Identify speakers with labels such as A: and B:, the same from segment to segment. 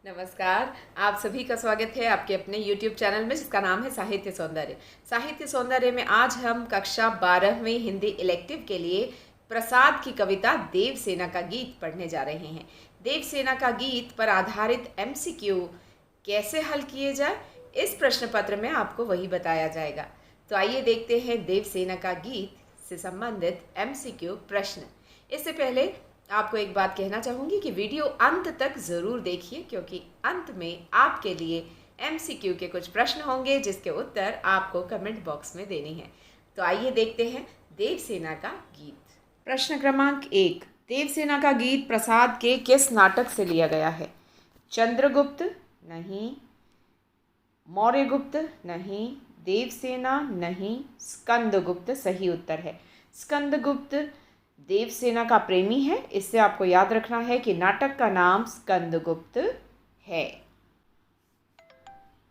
A: नमस्कार। आप सभी का स्वागत है आपके अपने YouTube चैनल में जिसका नाम है साहित्य सौंदर्य। साहित्य सौंदर्य में आज हम कक्षा 12वीं हिंदी इलेक्टिव के लिए प्रसाद की कविता देवसेना का गीत पढ़ने जा रहे हैं। देवसेना का गीत पर आधारित MCQ कैसे हल किए जाए, इस प्रश्न पत्र में आपको वही बताया जाएगा। तो आइए देखते हैं देवसेना का गीत से संबंधित MCQ प्रश्न। इससे पहले आपको एक बात कहना चाहूँगी कि वीडियो अंत तक ज़रूर देखिए, क्योंकि अंत में आपके लिए MCQ के कुछ प्रश्न होंगे जिसके उत्तर आपको कमेंट बॉक्स में देने हैं। तो आइए देखते हैं देवसेना का गीत। प्रश्न क्रमांक 1, देवसेना का गीत प्रसाद के किस नाटक से लिया गया है? चंद्रगुप्त नहीं, मौर्यगुप्त नहीं, देवसेना नहीं, स्कंदगुप्त सही उत्तर है। स्कंदगुप्त देवसेना का प्रेमी है। इससे आपको याद रखना है कि नाटक का नाम स्कंदगुप्त है।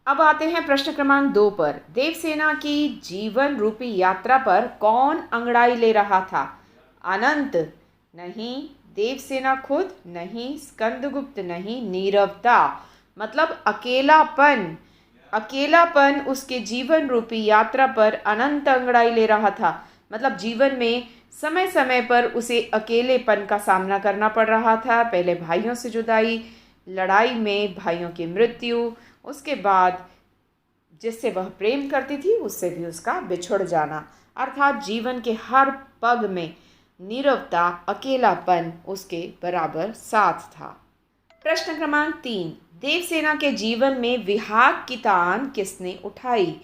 A: अब आते हैं प्रश्न क्रमांक 2 पर। देवसेना की जीवन रूपी यात्रा पर कौन अंगड़ाई ले रहा था? अनंत नहीं, देवसेना खुद नहीं, स्कंदगुप्त नहीं, नीरवता मतलब अकेलापन। अकेलापन उसके जीवन रूपी यात्रा पर अनंत अंगड़ाई ले रहा था, मतलब जीवन में समय समय पर उसे अकेलेपन का सामना करना पड़ रहा था। पहले भाइयों से जुदाई, लड़ाई में भाइयों की मृत्यु, उसके बाद जिससे वह प्रेम करती थी उससे भी उसका बिछुड़ जाना, अर्थात जीवन के हर पग में नीरवता, अकेलापन उसके बराबर साथ था। प्रश्न क्रमांक 3, देवसेना के जीवन में विहाग की तान किसने उठाई?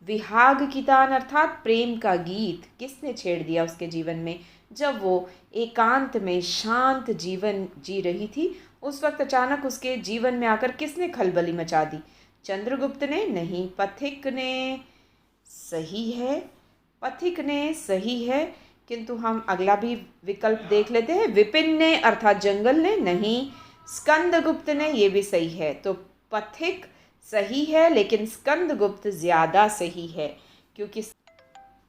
A: विहाग की तान अर्थात प्रेम का गीत किसने छेड़ दिया उसके जीवन में? जब वो एकांत में शांत जीवन जी रही थी, उस वक्त अचानक उसके जीवन में आकर किसने खलबली मचा दी? चंद्रगुप्त ने नहीं, पथिक ने सही है। पथिक ने सही है, किंतु हम अगला भी विकल्प देख लेते हैं। विपिन ने अर्थात जंगल ने नहीं, स्कंदगुप्त ने, ये भी सही है। तो पथिक सही है, लेकिन स्कंदगुप्त ज्यादा सही है, क्योंकि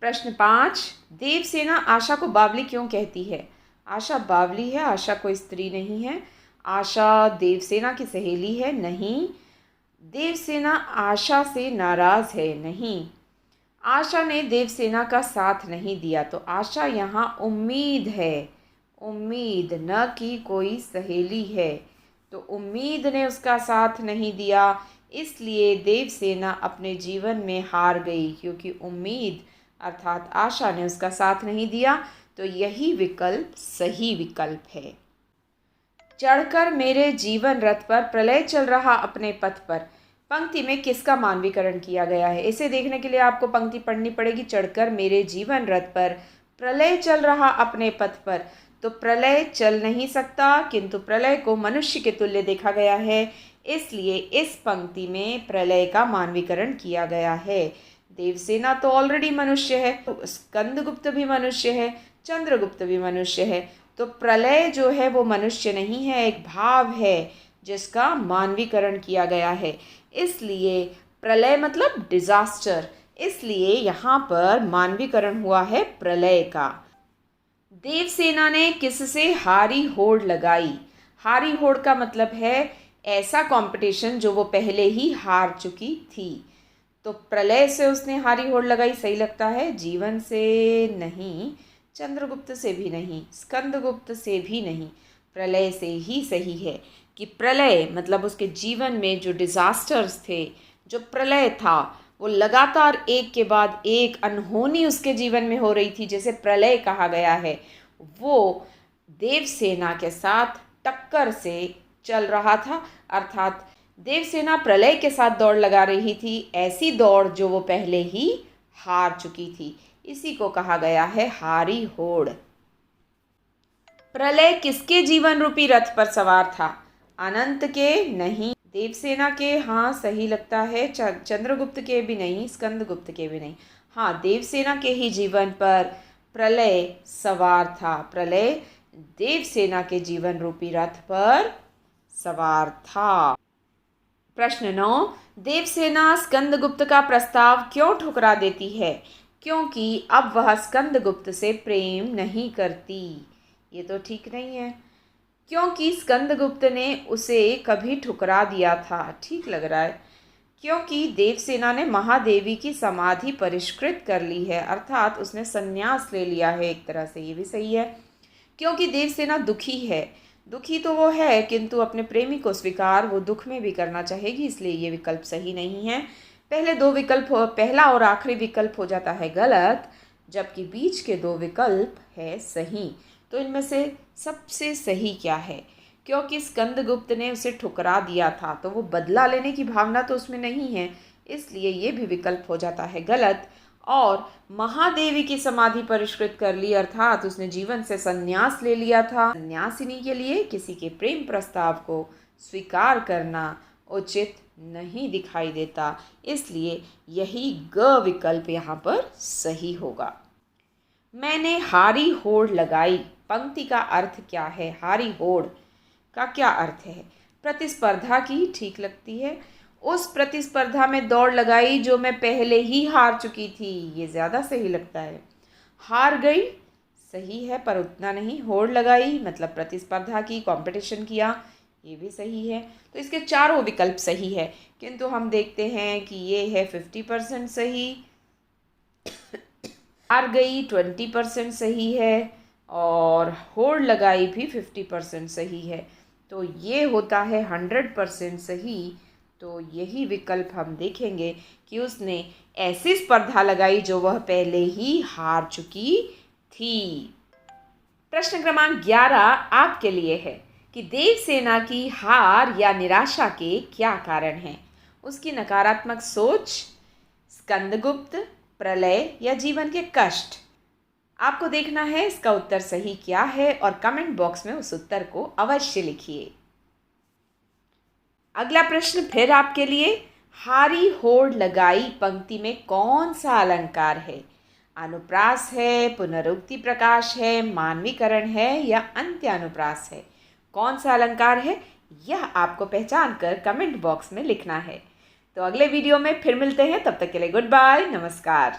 A: प्रश्न 5, देवसेना आशा को बावली क्यों कहती है? आशा बावली है, आशा कोई स्त्री नहीं है। आशा देवसेना की सहेली है नहीं। देवसेना आशा से नाराज है नहीं। आशा ने देवसेना का साथ नहीं दिया, तो आशा यहाँ उम्मीद है, उम्मीद, न कि कोई सहेली है। तो उम्मीद ने उसका साथ नहीं दिया, इसलिए देवसेना अपने जीवन में हार गई, क्योंकि उम्मीद अर्थात आशा ने उसका साथ नहीं दिया। तो यही विकल्प सही विकल्प है। चढ़कर मेरे जीवन रथ पर, प्रलय चल रहा अपने पथ पर, पंक्ति में किसका मानवीकरण किया गया है? इसे देखने के लिए आपको पंक्ति पढ़नी पड़ेगी। चढ़कर मेरे जीवन रथ पर, प्रलय चल रहा अपने पथ पर। तो प्रलय चल नहीं सकता, किंतु प्रलय को मनुष्य के तुल्य देखा गया है, इसलिए इस पंक्ति में प्रलय का मानवीकरण किया गया है। देवसेना तो ऑलरेडी मनुष्य है, तो स्कंदगुप्त भी मनुष्य है, चंद्रगुप्त भी मनुष्य है। तो प्रलय जो है वो मनुष्य नहीं है, एक भाव है जिसका मानवीकरण किया गया है। इसलिए प्रलय मतलब डिजास्टर, इसलिए यहाँ पर मानवीकरण हुआ है प्रलय का। देवसेना ने किससे हारी होड़ लगाई? हारी होड़ का मतलब है ऐसा कंपटीशन जो वो पहले ही हार चुकी थी। तो प्रलय से उसने हारी होड़ लगाई सही लगता है। जीवन से नहीं, चंद्रगुप्त से भी नहीं, स्कंदगुप्त से भी नहीं, प्रलय से ही सही है कि प्रलय मतलब उसके जीवन में जो डिजास्टर्स थे, जो प्रलय था, वो लगातार एक के बाद एक अनहोनी उसके जीवन में हो रही थी, जैसे प्रलय कहा गया है, वो देवसेना के साथ टक्कर से चल रहा था। अर्थात देवसेना प्रलय के साथ दौड़ लगा रही थी, ऐसी दौड़ जो वो पहले ही हार चुकी थी। इसी को कहा गया है हारी होड़। प्रलय किसके जीवन रूपी रथ पर सवार था? अनंत के नहीं, देवसेना के हाँ सही लगता है, चंद्रगुप्त के भी नहीं, स्कंदगुप्त के भी नहीं, हाँ देवसेना के ही जीवन पर प्रलय सवार था। प्रलय देवसेना के जीवन रूपी रथ पर सवार था। प्रश्न 9, देवसेना स्कंदगुप्त का प्रस्ताव क्यों ठुकरा देती है? क्योंकि अब वह स्कंदगुप्त से प्रेम नहीं करती। ये तो ठीक नहीं है। क्योंकि स्कंदगुप्त ने उसे कभी ठुकरा दिया था। ठीक लग रहा है। क्योंकि देवसेना ने महादेवी की समाधि परिष्कृत कर ली है, अर्थात उसने संन्यास ले लिया है एक तरह से, ये भी सही है। क्योंकि देवसेना दुखी है। दुखी तो वो है, किंतु अपने प्रेमी को स्वीकार वो दुख में भी करना चाहेगी, इसलिए ये विकल्प सही नहीं है। पहले दो विकल्प पहला और आखिरी विकल्प हो जाता है गलत, जबकि बीच के दो विकल्प है सही। तो इनमें से सबसे सही क्या है? क्योंकि स्कंदगुप्त ने उसे ठुकरा दिया था, तो वो बदला लेने की भावना तो उसमें नहीं है, इसलिए ये भी विकल्प हो जाता है गलत। और महादेवी की समाधि परिष्कृत कर ली, अर्थात उसने जीवन से संन्यास ले लिया था। सन्यासिनी के लिए किसी के प्रेम प्रस्ताव को स्वीकार करना उचित नहीं दिखाई देता, इसलिए यही ग विकल्प यहाँ पर सही होगा। मैंने हारी होड़ लगाई पंक्ति का अर्थ क्या है? हारी होड़ का क्या अर्थ है? प्रतिस्पर्धा की ठीक लगती है। उस प्रतिस्पर्धा में दौड़ लगाई जो मैं पहले ही हार चुकी थी, ये ज़्यादा सही लगता है। हार गई सही है, पर उतना नहीं। होड़ लगाई मतलब प्रतिस्पर्धा की, कंपटीशन किया, ये भी सही है। तो इसके चारों विकल्प सही है, किंतु हम देखते हैं कि ये है 50% सही, हार गई 20% सही है, और होड़ लगाई भी 50% सही है। तो ये होता है 100% सही। तो यही विकल्प हम देखेंगे कि उसने ऐसी स्पर्धा लगाई जो वह पहले ही हार चुकी थी। प्रश्न क्रमांक 11 आपके लिए है कि देवसेना की हार या निराशा के क्या कारण हैं? उसकी नकारात्मक सोच, स्कंदगुप्त, प्रलय या जीवन के कष्ट। आपको देखना है इसका उत्तर सही क्या है और कमेंट बॉक्स में उस उत्तर को अवश्य लिखिए। अगला प्रश्न फिर आपके लिए, हारी होड़ लगाई पंक्ति में कौन सा अलंकार है? अनुप्रास है, पुनरुक्ति प्रकाश है, मानवीकरण है या अंत्यानुप्रास है? कौन सा अलंकार है यह आपको पहचान कर कमेंट बॉक्स में लिखना है। तो अगले वीडियो में फिर मिलते हैं, तब तक के लिए गुड बाय, नमस्कार।